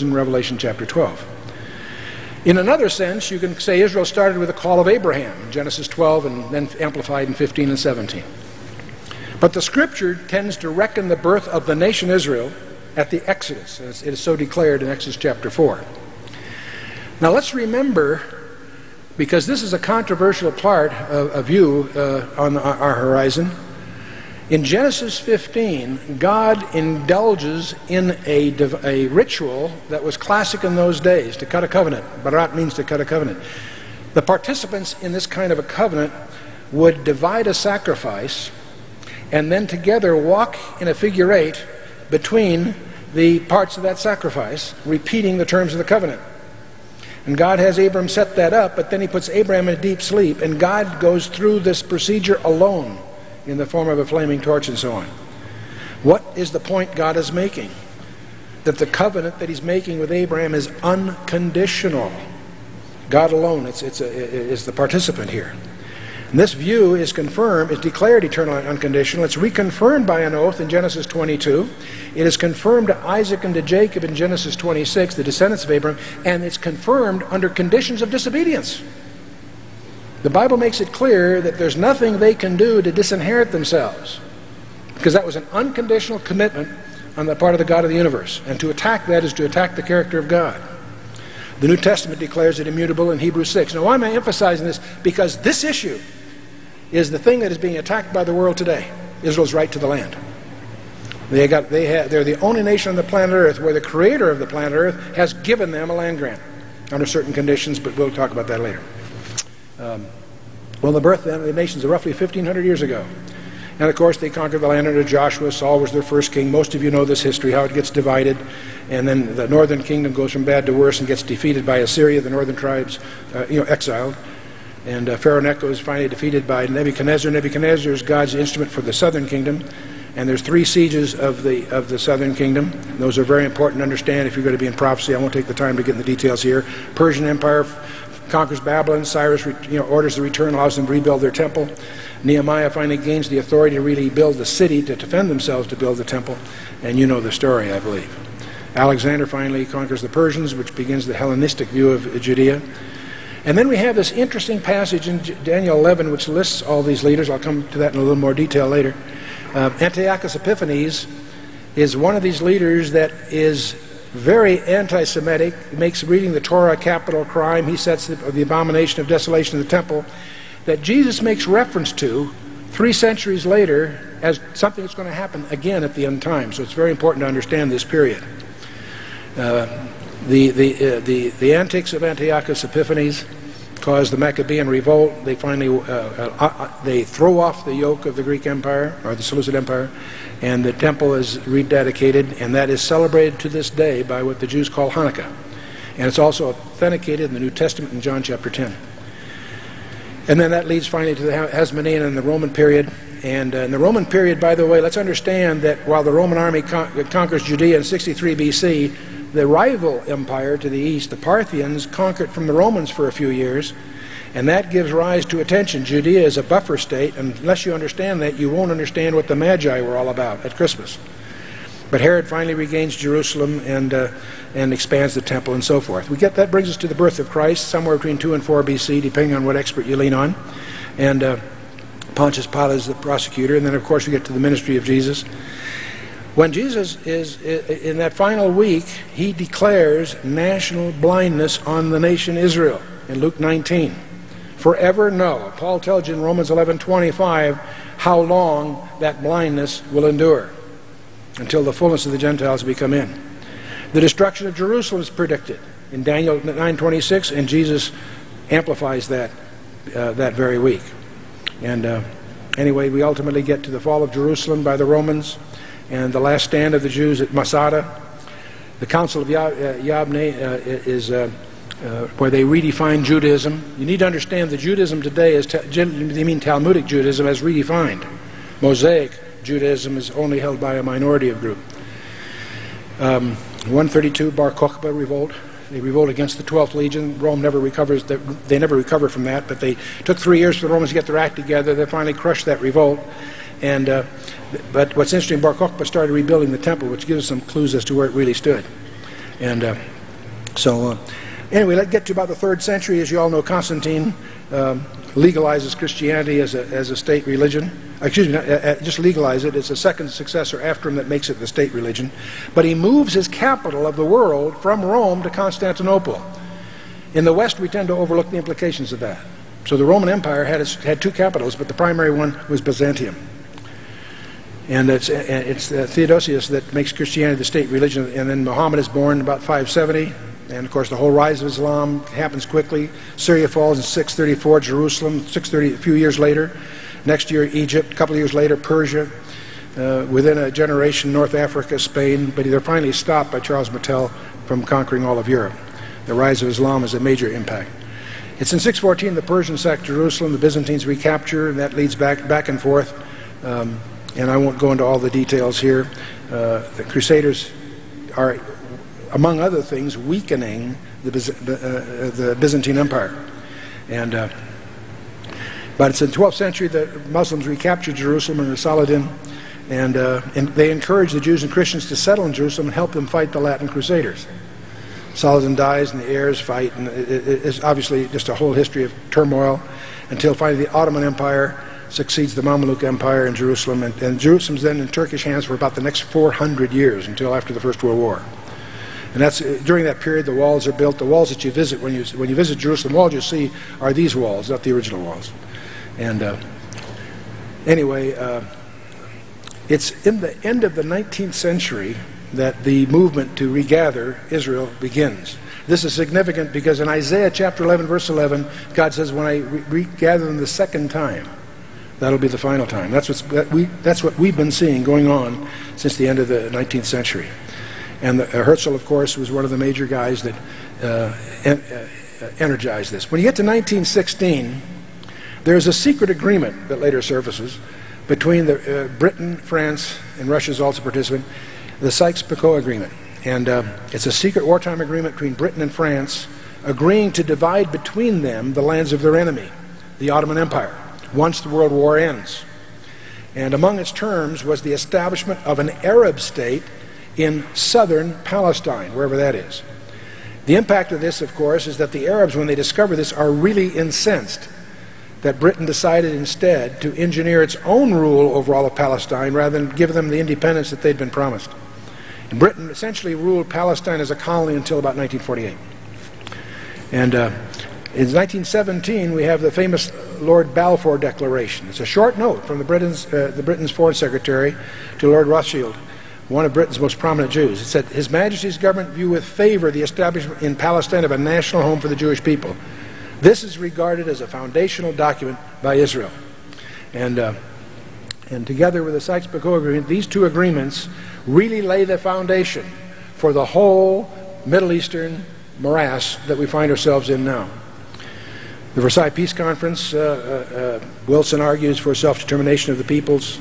in Revelation chapter 12. In another sense, you can say Israel started with the call of Abraham in Genesis 12 and then amplified in 15 and 17. But the Scripture tends to reckon the birth of the nation Israel at the Exodus, as it is so declared in Exodus chapter 4. Now let's remember, because this is a controversial part of view on our horizon, in Genesis 15, God indulges in a ritual that was classic in those days, to cut a covenant. Barat means to cut a covenant. The participants in this kind of a covenant would divide a sacrifice and then together walk in a figure eight between the parts of that sacrifice, repeating the terms of the covenant. And God has Abram set that up, but then he puts Abraham in a deep sleep, and God goes through this procedure alone in the form of a flaming torch and so on. What is the point God is making? That the covenant that he's making with Abraham is unconditional. God alone is the participant here. And this view is confirmed, is declared eternal and unconditional. It's reconfirmed by an oath in Genesis 22. It is confirmed to Isaac and to Jacob in Genesis 26, the descendants of Abraham, and it's confirmed under conditions of disobedience. The Bible makes it clear that there's nothing they can do to disinherit themselves, because that was an unconditional commitment on the part of the God of the universe. And to attack that is to attack the character of God. The New Testament declares it immutable in Hebrews 6. Now why am I emphasizing this? Because this issue is the thing that is being attacked by the world today, Israel's right to the land. They're the only nation on the planet Earth where the creator of the planet Earth has given them a land grant under certain conditions, but we'll talk about that later. Well, the birth of the nations are roughly 1,500 years ago. And of course, they conquered the land under Joshua. Saul was their first king. Most of you know this history, how it gets divided. And then the northern kingdom goes from bad to worse and gets defeated by Assyria, the northern tribes, exiled. And Pharaoh Necho is finally defeated by Nebuchadnezzar. Nebuchadnezzar is God's instrument for the southern kingdom. And there's 3 sieges of the southern kingdom. Those are very important to understand if you're going to be in prophecy. I won't take the time to get in the details here. Persian Empire conquers Babylon. Cyrus orders the return, allows them to rebuild their temple. Nehemiah finally gains the authority to really build the city, to defend themselves, to build the temple. And you know the story, I believe. Alexander finally conquers the Persians, which begins the Hellenistic view of Judea. And then we have this interesting passage in Daniel 11, which lists all these leaders. I'll come to that in a little more detail later. Antiochus Epiphanes is one of these leaders that is very anti-Semitic, makes reading the Torah a capital crime. He sets the abomination of desolation of the temple that Jesus makes reference to 3 centuries later as something that's going to happen again at the end time. So it's very important to understand this period. The antics of Antiochus Epiphanes caused the Maccabean revolt. They finally they throw off the yoke of the Greek Empire, or the Seleucid Empire, and the temple is rededicated, and that is celebrated to this day by what the Jews call Hanukkah. And it's also authenticated in the New Testament in John chapter 10. And then that leads finally to the Hasmonean and the Roman period. And in the Roman period, by the way, let's understand that while the Roman army conquers Judea in 63 BC, the rival empire to the east, the Parthians, conquered from the Romans for a few years, and that gives rise to attention. Judea is a buffer state, and unless you understand that, you won't understand what the Magi were all about at Christmas. But Herod finally regains Jerusalem and expands the temple and so forth. That brings us to the birth of Christ, somewhere between 2 and 4 BC, depending on what expert you lean on. And Pontius Pilate is the prosecutor, and then of course we get to the ministry of Jesus. When Jesus is in that final week, he declares national blindness on the nation Israel in Luke 19. Forever no. Paul tells you in Romans 11:25 how long that blindness will endure, until the fullness of the Gentiles be come in. The destruction of Jerusalem is predicted in Daniel 9:26, and Jesus amplifies that that very week. And anyway, we ultimately get to the fall of Jerusalem by the Romans, and the last stand of the Jews at Masada. The Council of Yabne is where they redefine Judaism. You need to understand that Judaism today is, they mean Talmudic Judaism, as redefined. Mosaic Judaism is only held by a minority of group. 132 Bar Kokhba revolt. They revolt against the 12th Legion. Rome never recovers. They never recover from that, but they took 3 years for the Romans to get their act together. They finally crushed that revolt. And but what's interesting, Bar Kokhba started rebuilding the temple, which gives us some clues as to where it really stood. And anyway, let's get to about the 3rd century. As you all know, Constantine legalizes Christianity as a state religion. Excuse me, just legalize it. It's a second successor after him that makes it the state religion. But he moves his capital of the world from Rome to Constantinople. In the West, we tend to overlook the implications of that. So the Roman Empire had 2 capitals, but the primary one was Byzantium. And it's Theodosius that makes Christianity the state religion, and then Muhammad is born about 570. And of course, the whole rise of Islam happens quickly. Syria falls in 634, Jerusalem 630, a few years later. Next year, Egypt, a couple of years later, Persia. Within a generation, North Africa, Spain. But they're finally stopped by Charles Martel from conquering all of Europe. The rise of Islam is a major impact. It's in 614 the Persians sack Jerusalem, the Byzantines recapture, and that leads back and forth. And I won't go into all the details here. The Crusaders are, among other things, weakening the Byzantine Empire. But it's in the 12th century that Muslims recapture Jerusalem under Saladin, and they encourage the Jews and Christians to settle in Jerusalem and help them fight the Latin Crusaders. Saladin dies and the heirs fight, and it's obviously just a whole history of turmoil until finally the Ottoman Empire succeeds the Mamluk Empire in Jerusalem, and Jerusalem's then in Turkish hands for about the next 400 years until after the First World War. And that's during that period the walls are built. The walls that you visit when you visit Jerusalem, walls you see are these walls, not the original walls. And anyway, it's in the end of the 19th century that the movement to regather Israel begins. This is significant because in Isaiah chapter 11, verse 11, God says, when I regather them the second time, that'll be the final time. That's what we've been seeing going on since the end of the 19th century. And Herzl, of course, was one of the major guys that energized this. When you get to 1916, there's a secret agreement that later surfaces between Britain, France, and Russia's also participant, the Sykes-Picot Agreement. And it's a secret wartime agreement between Britain and France agreeing to divide between them the lands of their enemy, the Ottoman Empire, once the World War ends. And among its terms was the establishment of an Arab state in southern Palestine, wherever that is. The impact of this, of course, is that the Arabs, when they discover this, are really incensed that Britain decided instead to engineer its own rule over all of Palestine rather than give them the independence that they'd been promised. And Britain essentially ruled Palestine as a colony until about 1948. And in 1917, we have the famous Lord Balfour Declaration. It's a short note from the Britain's Foreign Secretary to Lord Rothschild, one of Britain's most prominent Jews. It said, His Majesty's government view with favor the establishment in Palestine of a national home for the Jewish people. This is regarded as a foundational document by Israel. And together with the Sykes-Picot Agreement, these two agreements really lay the foundation for the whole Middle Eastern morass that we find ourselves in now. The Versailles Peace Conference, Wilson argues for self-determination of the peoples,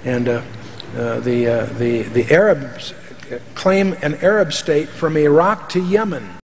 and the Arabs claim an Arab state from Iraq to Yemen.